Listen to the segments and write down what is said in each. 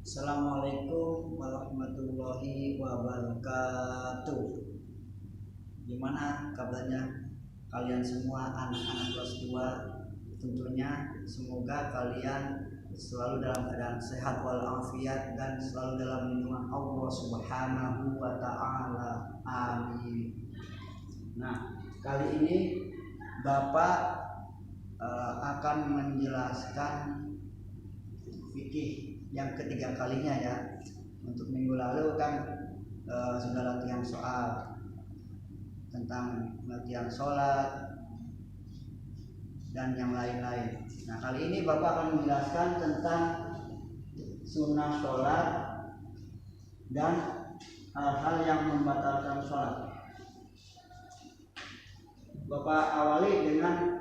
Assalamualaikum warahmatullahi wabarakatuh. Gimana kabarnya kalian semua anak-anak kelas 2? Tentunya semoga kalian selalu dalam keadaan sehat walafiat dan selalu dalam lindungan Allah Subhanahu wa taala. Amin. Nah, kali ini Bapak akan menjelaskan fikih yang ketiga kalinya ya. Untuk minggu lalu kan sudah latihan soal tentang latihan sholat dan yang lain-lain. Nah, kali ini Bapak akan menjelaskan tentang sunnah sholat dan hal-hal yang membatalkan sholat. Bapak awali dengan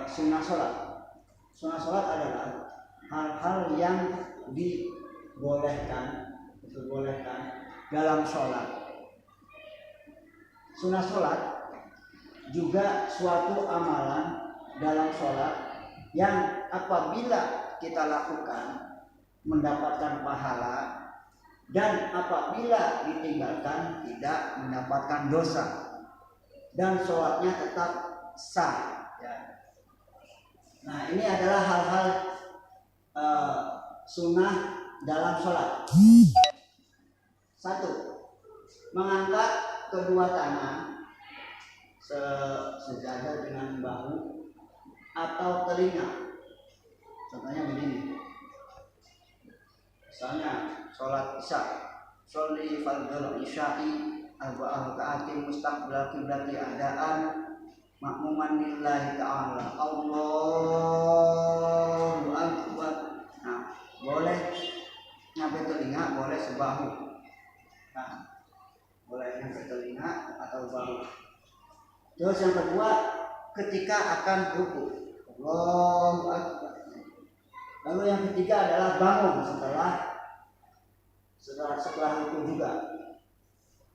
sunnah sholat. Sunnah sholat adalah hal-hal yang dibolehkan dalam sholat. Sunnah sholat juga suatu amalan dalam sholat yang apabila kita lakukan mendapatkan pahala dan apabila ditinggalkan tidak mendapatkan dosa dan sholatnya tetap sah. Nah, ini adalah hal-hal sunnah dalam sholat. 1. Mengangkat kedua tangan sejajar dengan bahu atau telinga. Contohnya begini. Misalnya sholat isya, sholli fardhu isya'i arba'ah raka'atin mustaqbil qiblati adaan makmuman lillahi ta'ala. Allahu akbar. Nah, boleh nyampe telinga, boleh sebahu. Nah, boleh nyampe telinga atau bahu. Terus yang kedua, ketika akan ruku, Allahu akbar. Lalu yang ketiga adalah bangun setelah ruku juga.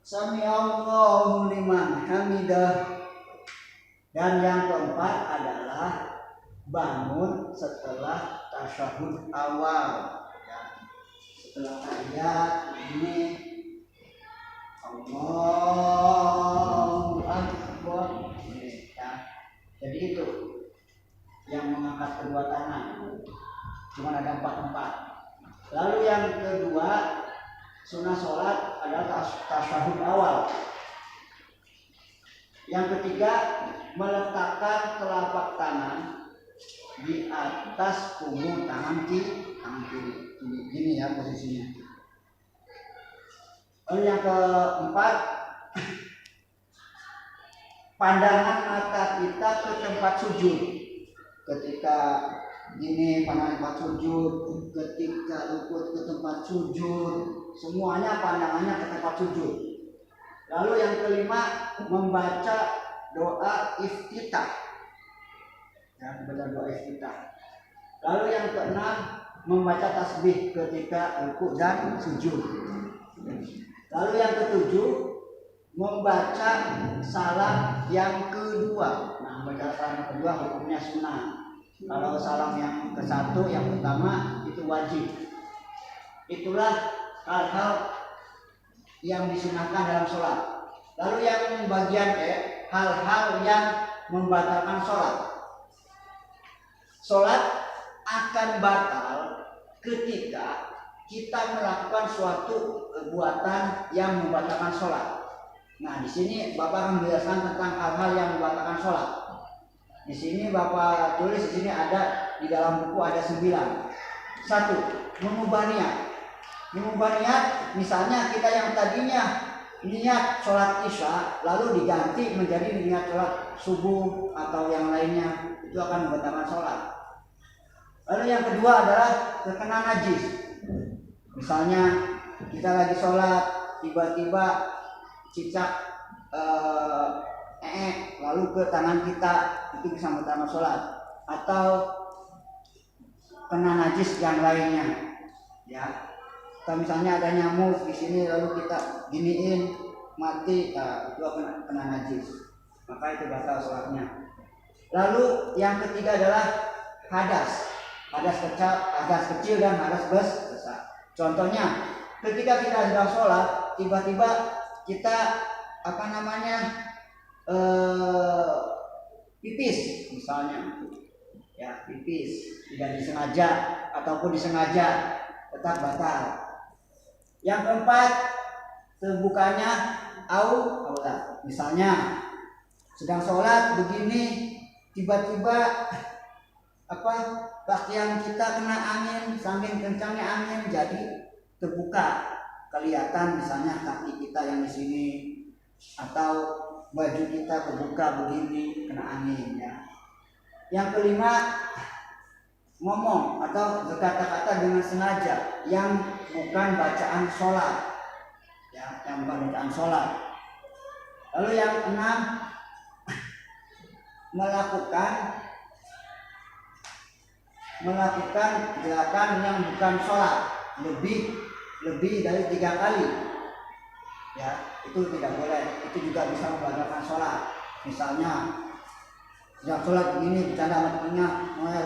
Sami Allahu liman hamidah. Dan yang keempat adalah bangun setelah tasyahud awal. Setelah tahiyat ini Allahu akbar. Jadi itu yang mengangkat kedua tangan. Cuma ada 4. Lalu yang kedua, sunnah sholat adalah tasyahud awal. Yang ketiga, meletakkan telapak tangan di atas punggung tangan kiri. Gini ya posisinya. Lalu yang keempat, pandangan mata kita ke tempat sujud. Ketika gini pandangan tempat sujud, ketika lutut ke tempat sujud, semuanya pandangannya ke tempat sujud. Lalu yang kelima, membaca doa iftitah. Membaca doa iftitah. Lalu yang keenam, membaca tasbih ketika rukuk dan sujud. Lalu yang ketujuh, membaca salam yang kedua. Nah, membaca salam yang kedua hukumnya sunnah. Kalau salam yang ke-1 yang pertama itu wajib. Itulah hal-hal yang disunahkan dalam sholat. Lalu yang bagian hal-hal yang membatalkan sholat. Sholat akan batal ketika kita melakukan suatu perbuatan yang membatalkan sholat. Nah, di sini Bapak akan menjelaskan tentang hal-hal yang membatalkan sholat. Di sini Bapak tulis, di sini ada, di dalam buku ada 9. 1. Mengubah niat. Mengubah niat, misalnya kita yang tadinya niat sholat isya lalu diganti menjadi niat sholat subuh atau yang lainnya, itu akan membatalkan sholat. Lalu yang kedua adalah terkena najis. Misalnya kita lagi sholat tiba-tiba cicak lalu ke tangan kita, itu bisa membatalkan sholat. Atau kena najis yang lainnya, ya. Kalau misalnya ada nyamuk di sini lalu kita giniin mati, itu kena najis, maka itu batal sholatnya. Lalu yang ketiga adalah hadas kecil dan hadas besar. Contohnya, ketika kita sedang sholat, tiba-tiba kita pipis misalnya, ya pipis tidak disengaja ataupun disengaja, tetap batal. Yang keempat, terbukanya aurat. Misalnya sedang sholat begini, tiba-tiba pakaian kita kena angin, saking kencangnya angin, jadi terbuka, kelihatan misalnya kaki kita yang di sini, atau baju kita terbuka begini, kena angin ya. Yang kelima, ngomong atau berkata-kata dengan sengaja yang bukan bacaan sholat, ya, yang bukan bacaan sholat. Lalu yang enam, melakukan gerakan yang bukan sholat lebih dari 3 kali, ya, itu tidak boleh. Itu juga bisa membatalkan sholat. Misalnya sedang sholat begini, bercanda sama temennya,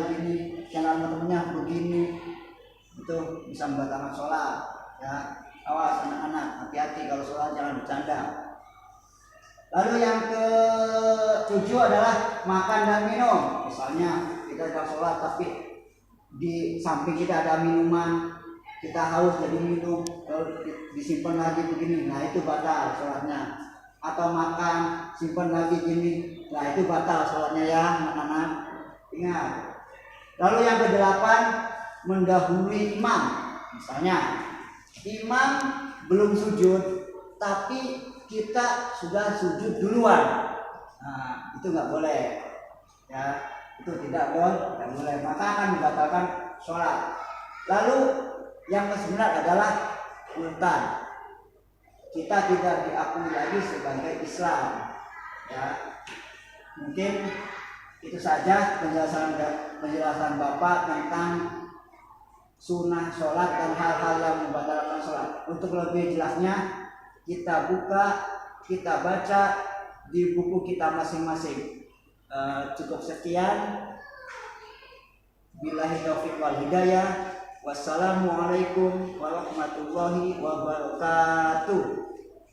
begini, bercanda sama temennya begini, itu bisa membatalkan sholat, ya. Awas anak-anak, hati-hati kalau sholat, jangan bercanda. Lalu yang ke-7 adalah makan dan minum. Misalnya kita sedang sholat tapi di samping kita ada minuman, kita haus jadi minum, lalu disimpan lagi begini, nah itu batal sholatnya. Atau makan simpan lagi gini, nah itu batal sholatnya ya anak-anak, ingat. Lalu yang ke-8, mendahului imam. Misalnya imam belum sujud tapi kita sudah sujud duluan, nah itu nggak boleh, ya, itu tidak boleh, maka akan membatalkan sholat. Lalu yang ke-9 adalah murtad. Kita tidak diakui lagi sebagai Islam, ya. Mungkin itu saja penjelasan Bapak tentang sunnah sholat dan hal-hal yang membatalkan sholat. Untuk lebih jelasnya kita baca di buku kita masing-masing. Cukup sekian. Billahi taufiq wal hidayah. Wassalamualaikum warahmatullahi wabarakatuh.